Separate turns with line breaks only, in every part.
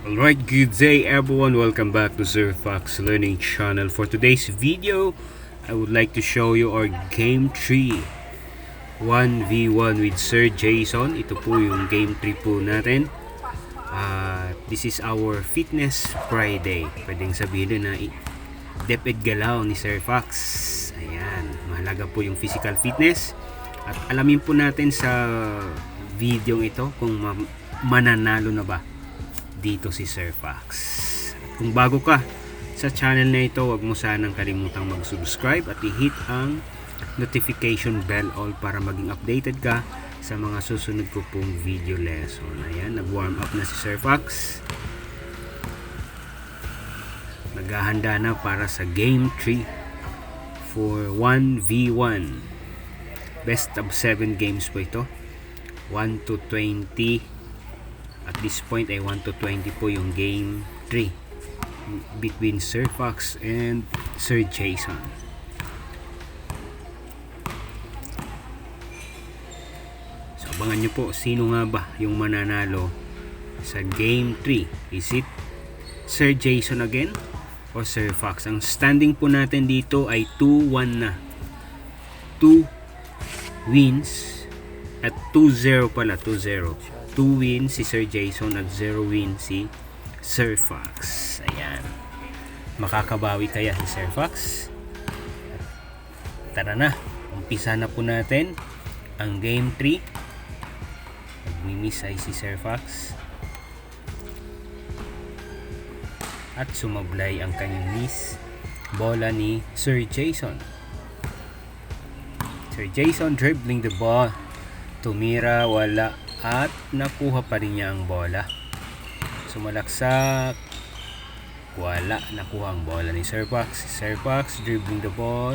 Alright, good day everyone, welcome back to Sir Fox Learning Channel. For today's video, I would like to show you our Game 3 1v1 with Sir Jason. Ito po yung Game 3 po natin. This is our Fitness Friday. Pwedeng sabihin na DepEd galaw ni Sir Fox. Ayan, mahalaga po yung physical fitness. At alamin po natin sa video ito kung mananalo na ba dito si Sir Fox. Kung bago ka sa channel na ito, huwag mo sanang kalimutang mag-subscribe at i-hit ang notification bell all para maging updated ka sa mga susunod ko pong video lesson. Ayan, nag-warm up na si Sir Fox. Naghahanda na para sa Game 3 for 1v1. Best of 7 games po ito. 1 to 20. At this point ay 1 to 20 po yung Game 3 between Sir Fox and Sir Jason. So abangan nyo po sino nga ba yung mananalo sa Game 3. Is it Sir Jason again or Sir Fox? Ang standing po natin dito ay 2-1 na. 2 wins at 2-0 pala. 2-0. 2 wins si Sir Jason at 0 wins si Sir Fox. Ayan. Makakabawi kaya si Sir Fox? Tara na. Umpisa na po natin ang Game 3. Nagmi-miss ay si Sir Fox. At sumablay ang kanyang miss bola ni Sir Jason. Sir Jason dribbling the ball. Tumira, wala. At nakuha pa rin niya ang bola. Sumalaksak. Wala. Nakuha ang bola ni Sir Fox. Sir Fox dribbling the ball.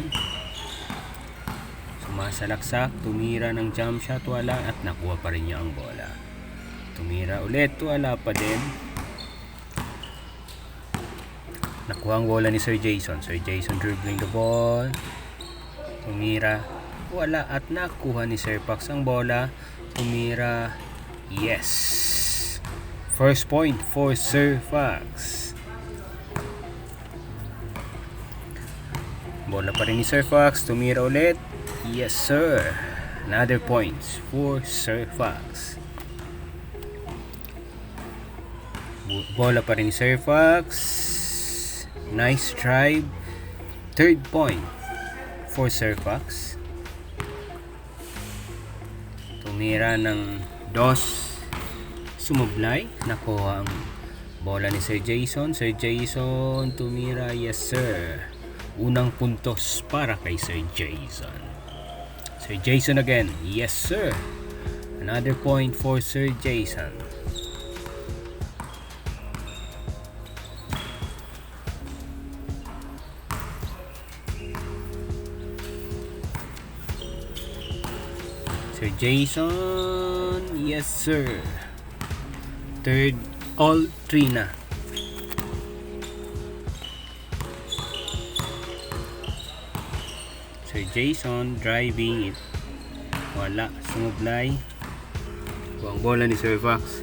Sumasalaksak. Tumira ng jump shot. Wala. At nakuha pa rin niya ang bola. Tumira ulit. Wala pa din. Nakuha ang bola ni Sir Jason. Sir Jason dribbling the ball. Tumira. Wala. At nakuha ni Sir Fox ang bola. Tumira. Yes. First point for Sir Fox. Bola pa rin ni Sir Fox. Tumira ulit. Yes sir. Another points for Sir Fox. Bola pa rin ni Sir Fox. Nice drive. Third point for Sir Fox. Tumira ng dos. Sumablay. Nakuha ang bola ni Sir Jason. Sir Jason tumira. Yes sir. Unang puntos para kay Sir Jason. Sir Jason again. Yes sir. Another point for Sir Jason. Sir Jason, yes sir. Third, all 3 na. Sir Jason driving it. Wala, sumublay. Buang bola ni Sir Fox.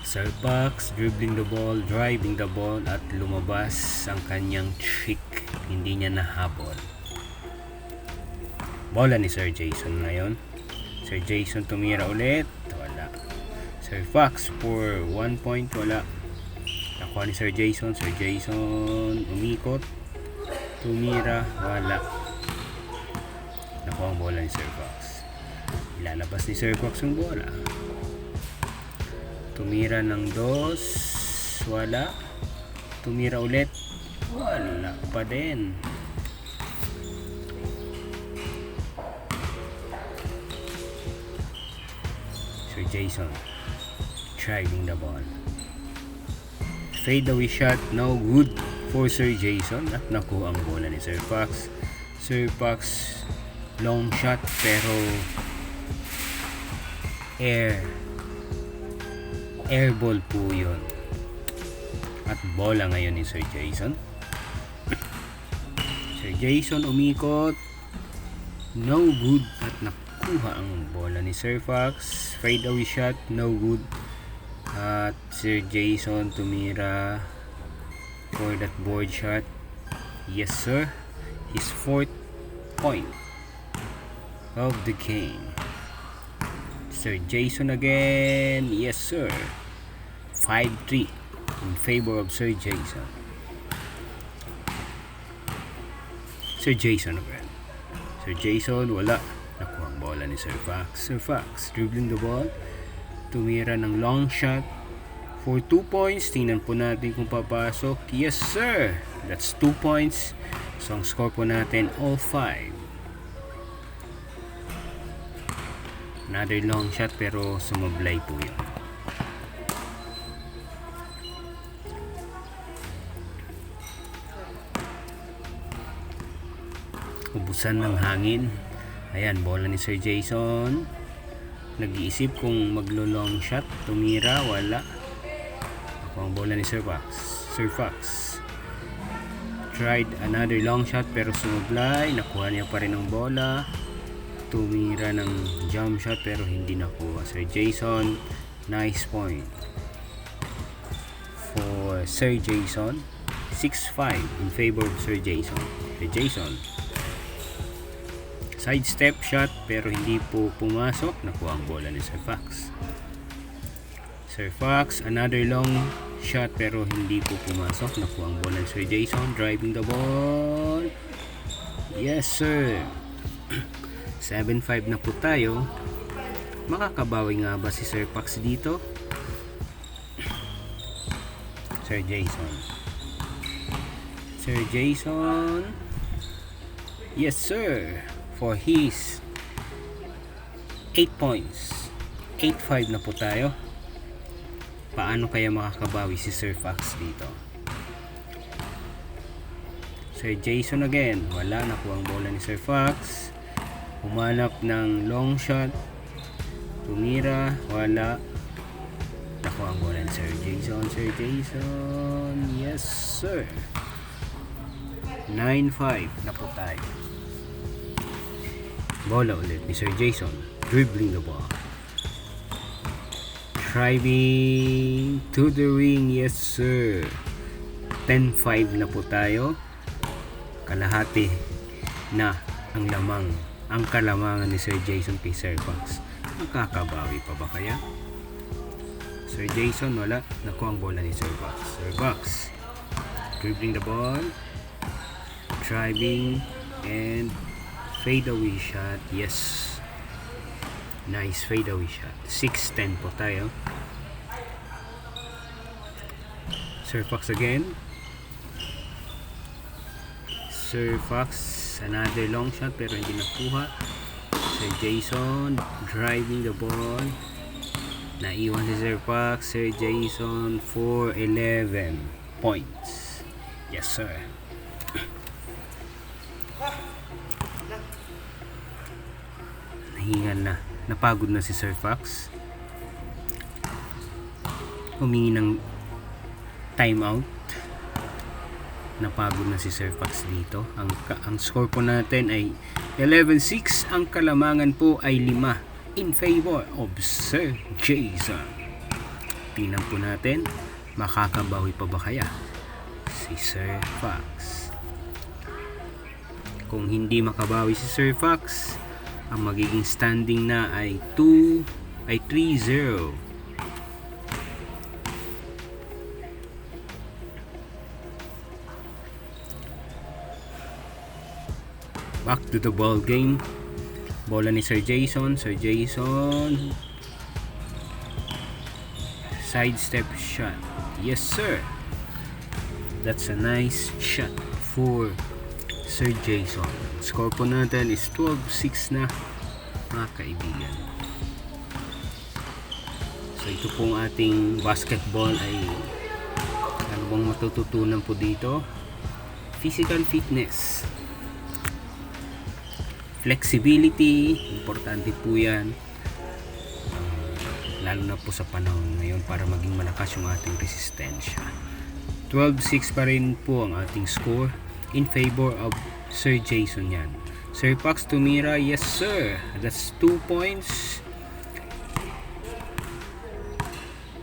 Sir Fox dribbling the ball, driving the ball at lumabas ang kanyang trick. Hindi niya nahabol. Bola ni Sir Jason ngayon. Sir Jason tumira ulit. Wala. Sir Fox for 1 point. Wala. Nakuha ni Sir Jason. Sir Jason umikot. Tumira. Wala. Nakuha ang bola ni Sir Fox. Ilalabas ni Sir Fox ang bola. Tumira ng dos. Wala. Tumira ulit. Wala pa din. Sir Jason driving the ball. Fade away shot, no good for Sir Jason. At nakuha ang bola ni Sir Fox. Sir Fox long shot pero air ball po yun. at bola ngayon ni Sir Jason. Sir Jason umikot, no good, at nakuha ang bola ni Sir Fox. Fade away shot, no good, at Sir Jason tumira for that board shot. Yes sir, his 4th point of the game. Sir Jason again, yes sir, 5-3 in favor of Sir Jason. Sir Jason again. Sir Jason, wala. Nakuha ang bola ni Sir Fox. Sir Fox dribbling the ball, tumira ng long shot for 2 points. Tingnan po natin kung papasok. Yes sir, that's 2 points. So ang score po natin, all 5. Another long shot pero sumablay po yun. Ubusan ng hangin. Ayan, bola ni Sir Jason. Nag-iisip kung maglo-long shot. Tumira, wala. Ako ang bola ni Sir Fox. Sir Fox tried another long shot pero sumablay. Nakuha niya pa rin ang bola. Tumira ng jump shot pero hindi nakuha. Sir Jason, nice point for Sir Jason. 6-5 in favor of Sir Jason. Sir Jason, side step shot pero hindi po pumasok. Nakuha ang bola ni Sir Fox. Sir Fox, another long shot pero hindi po pumasok. Nakuha ang bola ni Sir Jason. Driving the ball. Yes sir. 7-5 na po tayo. Makakabawi nga ba si Sir Fox dito? Sir Jason. Sir Jason. Yes sir, for his 8 points. 8-5 na po tayo. Paano kaya makakabawi si Sir Fox dito? Sir Jason again, wala. Nakuha ang bola ni Sir Fox. Humanap ng long shot, tumira, wala. Nakuha ang bola ni Sir Jason. Sir Jason, yes sir, 9-5 na po tayo. Bola ulit ni Sir Jason, dribbling the ball, driving to the ring. Yes sir, 10-5 na po tayo. Kalahati na ang lamang, ang kalamangan ni Sir Jason kay Sir Fox. Makakabawi pa ba kaya? Sir Jason, wala. Nakuha ang bola ni Sir Fox. Sir Fox dribbling the ball, driving, and fade away shot. Yes, nice fade away shot. 6-10 po tayo. Sir Fox again. Sir Fox, another long shot pero hindi nakuha. Sir Jason driving the ball, naiwan si Sir Fox. Sir Jason for 11 points. Yes sir. Nahingal na, napagod na si Sir Fox. Humingi ng timeout. Napagod na si Sir Fox dito. Ang score po natin ay 11-6. Ang kalamangan po ay 5 in favor of Sir Jason. Tingnan po natin, makakabawi pa ba kaya si Sir Fox? Kung hindi makabawi si Sir Fox, ang magiging standing na ay 3-0. Back to the ball game. Bola ni Sir Jason. Sir Jason, side step shot. Yes sir, that's a nice shot for Sir Jason. Score po natin is 12-6 na, mga kaibigan. So ito pong ating basketball ay ano bang matututunan po dito? Physical fitness, flexibility, importante po yan, lalo na po sa panahon ngayon para maging malakas yung ating resistensya. 12-6 pa rin po ang ating score in favor of Sir Jason yan. Sir Fox tumira, yes sir. That's 2 points.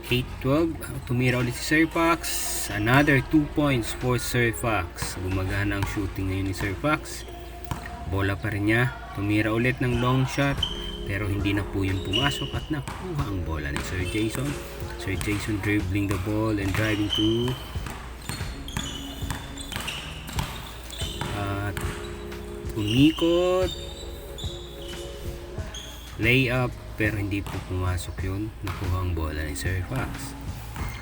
8-12. Tumira ulit si Sir Fox. Another 2 points for Sir Fox. Gumagana ang shooting ngayon ni Sir Fox. Bola pa rin niya. Tumira ulit ng long shot. Pero hindi na po yun pumasok at nakuha ang bola ni Sir Jason. Sir Jason dribbling the ball and driving to at umikot. Layup pero hindi po pumasok yun. Nakuha ang bola ni Sir Fox.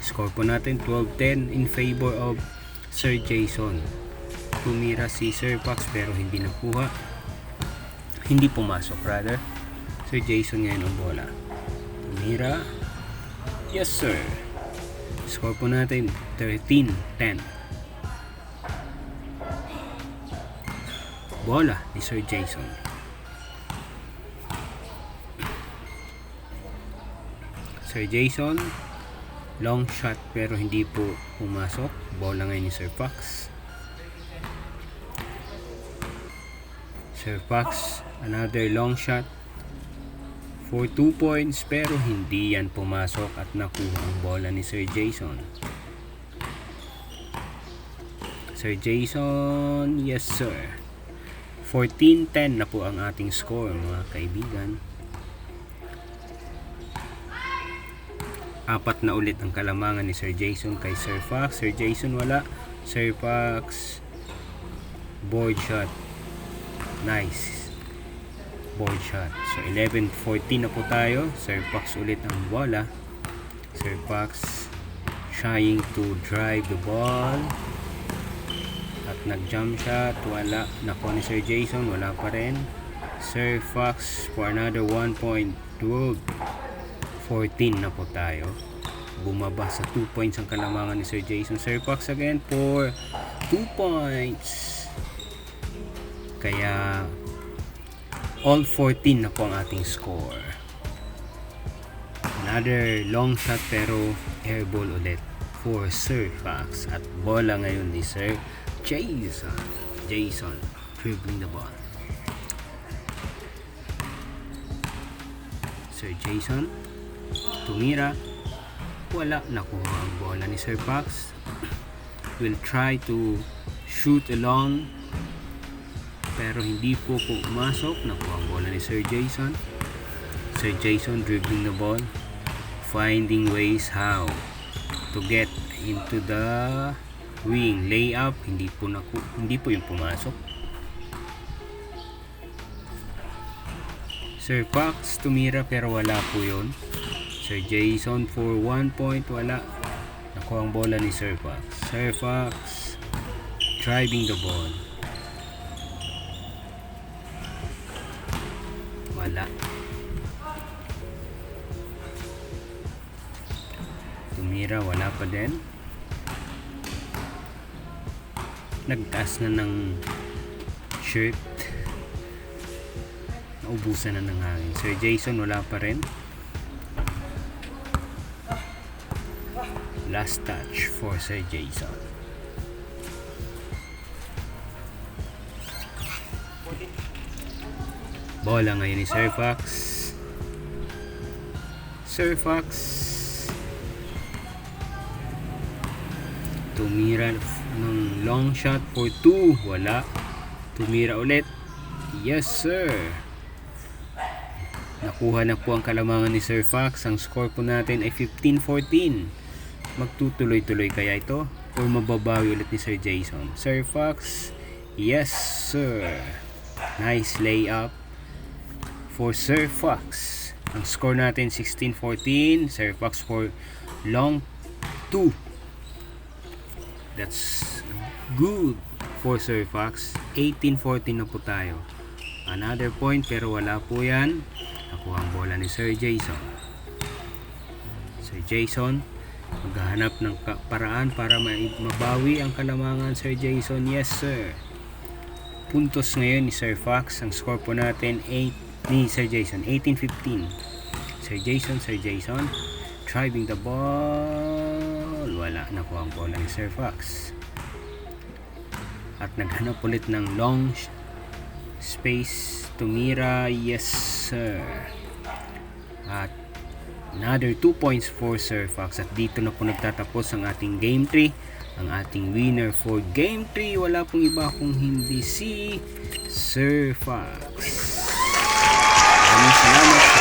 Score po natin 12-10 in favor of Sir Jason. Tumira si Sir Fox pero hindi nakuha. Hindi pumasok rather. Sir Jason ngayon ang bola. Tumira. Yes sir. Score po natin 13-10. Bola ni Sir Jason. Sir Jason. Long shot pero hindi po pumasok. Bola ngayon ni Sir Fox. Sir Fox. Another long shot. For 2 points pero hindi yan pumasok at nakuha ang bola ni Sir Jason. Sir Jason, yes sir. 14-10 na po ang ating score mga kaibigan. 4 na ulit ang kalamangan ni Sir Jason kay Sir Fox. Sir Jason wala. Sir Fox board shot. Nice. Board shot. So 11-14 na po tayo. Sir Fox ulit ang bola. Sir Fox trying to drive the ball at nag-jump shot. Wala. Nakuha ni Sir Jason. Wala pa rin. Sir Fox for another 1 point. 14 na po tayo. Bumaba sa 2 points ang kalamangan ni Sir Jason. Sir Fox again for 2 points. Kaya all 14 na po ang ating score. Another long shot pero air ball ulit for Sir Fox. At bola ngayon ni Sir Jason. Jason dribbling the ball. Sir Jason tumira. Wala. Nakuha ang bola ni Sir Fox. Will try to shoot along pero hindi po pumasok. Nakuha ang bola ni Sir Jason. Sir Jason dribbling the ball, finding ways how to get into the wing. Layup, hindi po yung pumasok. Sir Fox tumira pero wala po yun. Sir Jason for 1 point, wala. Nakuha ang bola ni Sir Fox. Sir Fox driving the ball. Wala. Tumira, wala pa din. Nagtaas na ng shirt. Naubusan na ng hangin. Sir Jason, wala pa rin. Last touch for Sir Jason. Bola ngayon ni Sir Fox. Sir Fox tumira ng long shot for 2. Wala. Tumira ulit. Yes sir. Nakuha na po ang kalamangan ni Sir Fox. Ang score po natin ay 15-14. Magtutuloy-tuloy kaya ito o mababawi ulit ni Sir Jason? Sir Fox, yes sir. Nice layup for Sir Fox. Ang score natin 16-14. Sir Fox for long 2. That's good for Sir Fox. 18-14 na po tayo. Another point pero wala po yan. Nakuha ang bola ni Sir Jason. Sir Jason maghahanap ng paraan para mabawi ang kalamangan. Sir Jason, yes sir. Puntos ngayon ni Sir Fox. Ang score po natin 8 ni Sir Jason, 18-15. Sir Jason driving the ball. Wala. Wala, nakuha ang bola ni Sir Fox. At naghanap ulit ng long space. Tumira, yes sir. At another 2 points for Sir Fox. At dito na po nagtatapos ang ating game 3. Ang ating winner for game 3, wala pong iba kung hindi si Sir Fox. Maraming salamat